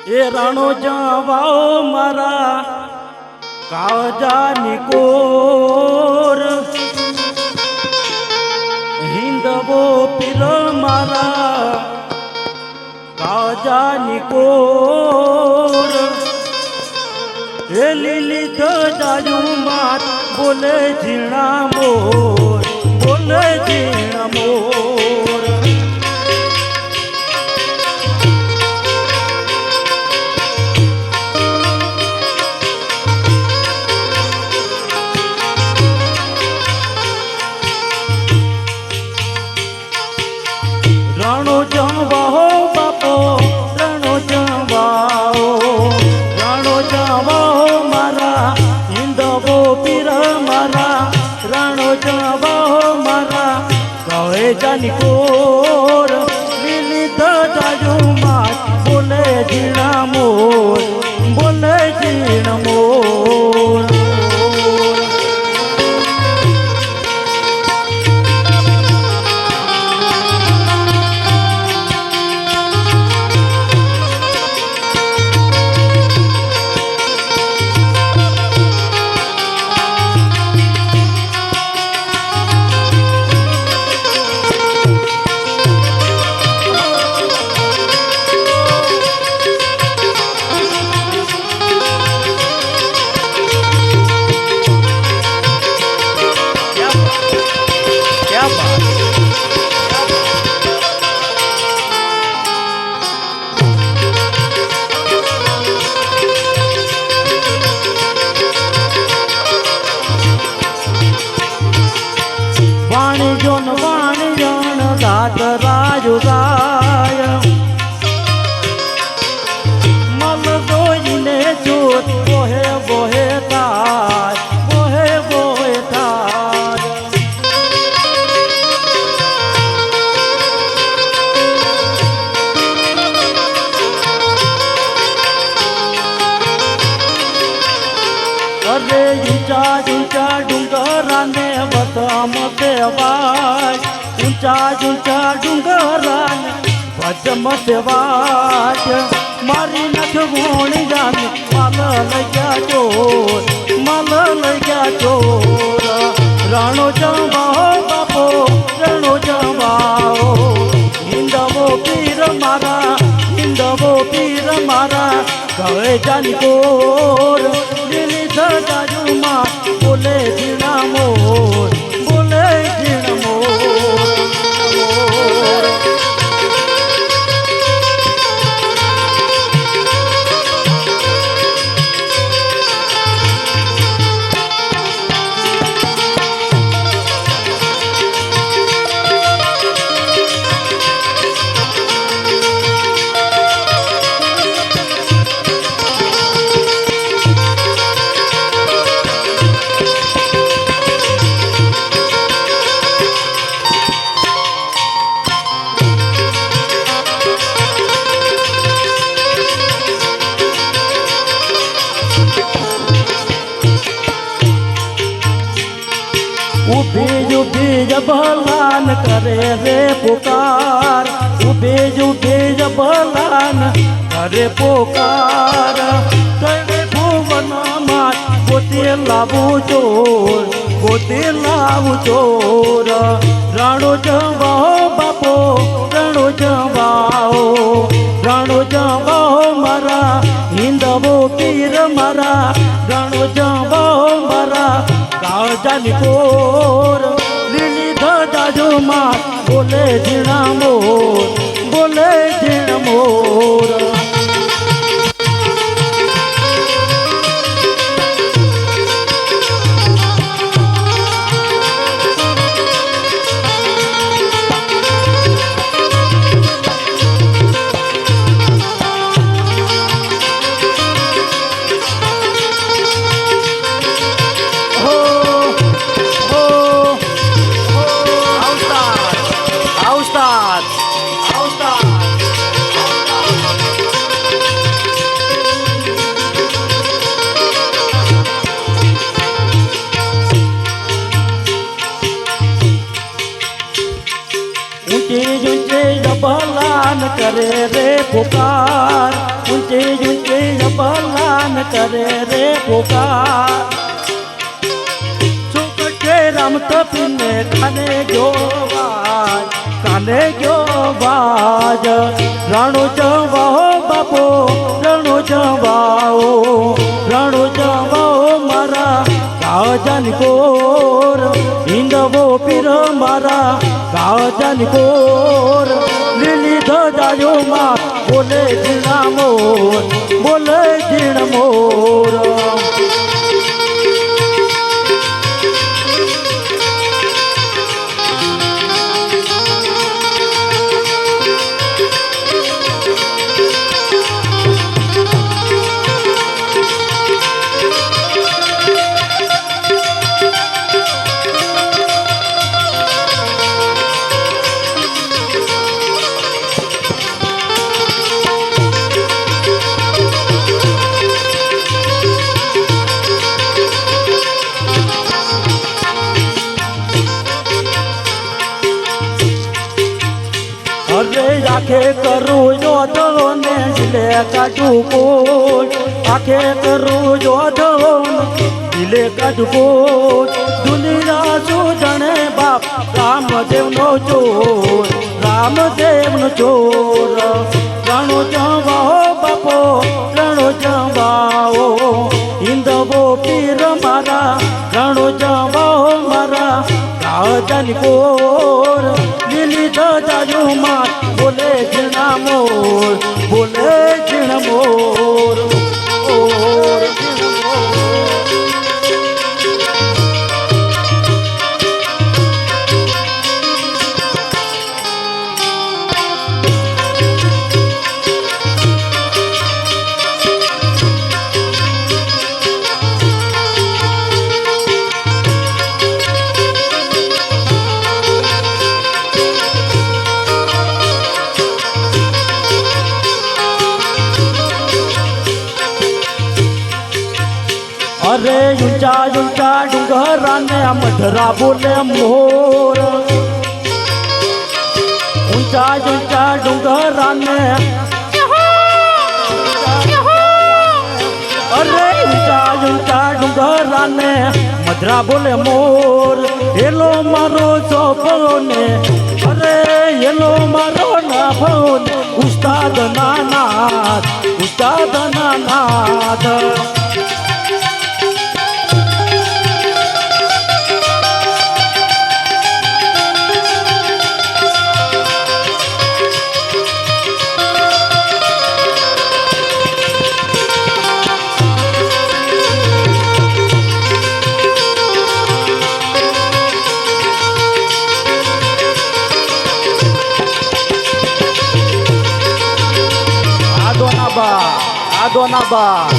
એ રાણો જવાઓ મારા કાજાની કોર હિંદવો પીર મારા કાજાની કોર એ લીલી ધજાયું માત બોલે ઝીણા મોર બોલે ઝીણા મોર રાણો જવાઓ બાપો રાણો જવાઓ રાણો જવાઓ મારા હિંદવો પીર મારા રાણો જવાઓ મારા કહે જાની કોર લીલી ધજાયું માત બોલે ઝીણા મોર બોલે ઝીણા મોર વાણિજન રાત રાજુ રાય મલ જોઈને જોત બોહે બોહે થાય બોહે બોહે થાય અરે ઊંચા ઊંચા ડુંગરાને બધામ દેવાય ઊંચા ઊંચા ડુંગરાને ભજમ દેવાય મારી નખ ભોણી જાન માલ લઈ ગયા ચોર માલ લઈ ગયા ચોર રાણો જવાઓ બાપો રાણો જવાઓ હિંદવો પીર મારા હિંદવો પીર મારા કહે જાની કોર લીલી ધજાયું માં બોલે ઝીણા મોર બોલે ઝીણા મોર ઉભી ઉભી જબલાન કરે રે પુકાર ઉભી ઉભી જબલાન કરે પુકાર કરે ભુવનમાં પોતે લાવું ચોર પોતે લાવું ચોર રાણો જવાઓ બાપો રાણો જવાઓ રાણો જવાઓ મારા હિંદવો પીર મારા રાણો જવાઓ મારા કાજાની કોર લીલી ધજાયું માં બોલે ઝીણા મોર બોલે ઝીણા મોર ऊंचे ऊंचे जबलान करे रे पुकार ऊंचे ઊંચે ભલાન કરે રે પુકાર ચોકટે રમત પીને કાને ગયો બાજ રણુ જવાઓ બાપો રણુ જવાઓ મારા રાજાની કોર હિંદવો પીર મારા રાજાની કોર લીલી ધજાયો માં બોલે જીણા મોર અરે આખે કરું જોધો ને દિલે કાઢું કોટ આખે કરું જોધો દિલે કાઢું કોટ દુનિયા શું જાણે બાપ રામદેવનો ચોર રણો જવાઓ બાપો રણો જવાઓ હિંદવો પીર મારા રણો જવાઓ મારા રાજાની કોર લીલી ધજાયો માં બોલે જીણા મોર અરે ઊંચા ડુંગરાને મધરા બોલે મોર ઊંચા ડુંગરાને અરે ઊંચા ડુંગરાને મધરા બોલે મોર એલો મારો ચોપડો ને અરે એલો મારો નાભો ને ઉસ્તાદ ના નાથ Adonaba.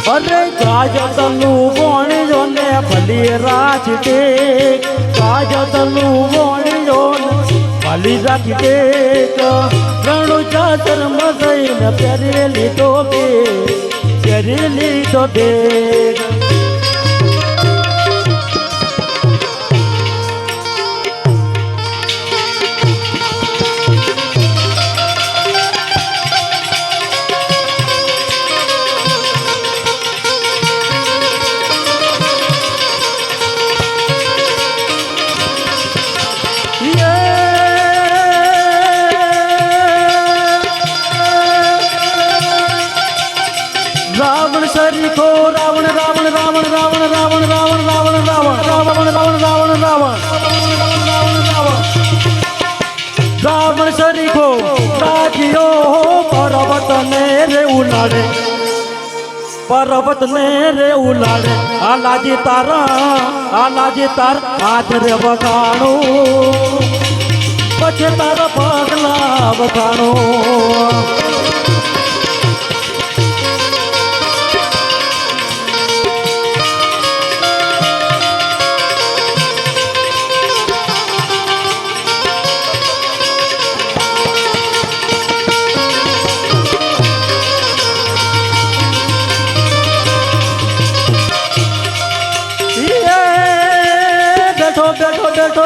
અરે કાજતનું વણજો ને ભલી રાજ ટેક કાજતનું વણજો ને ભલી રાજ ટેક રણુ ચાદર મદઈને પહેરેલી તો બેગ રાવણ સરીખો રાવણ રાવણ રાવણ રાવણ રાવણ રાવણ રાવણ રાવણ રાવણ રાવણ રાવણ રાવણ રાવણ સરીખો રાજીઓ પર્વત ને રે ઉલાડે આલાજી તાર હાથ રે વગાણું પછી તારા પગલા વગાણું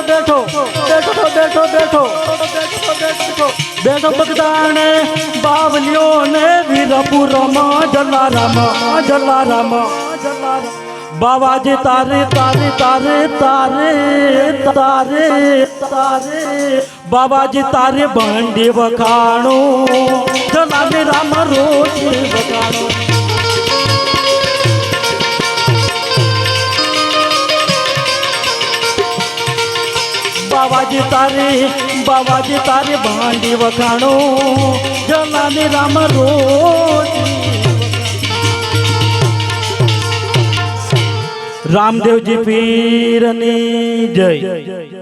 બેઠો બેઠો બેઠો બેઠો બેઠો બગદાણે બાવલિયો ને વીરપુરમાં જલારામ બાવાજી તારે તારે તારે તારે તારે તારે બાવાજી તારે ભંડી વખાણું જલાને રામ રોજ વખાણું બાવાજી તારે ભાંડી વખાણું જલાને રામ રોજ રામદેવજી પીરની જય।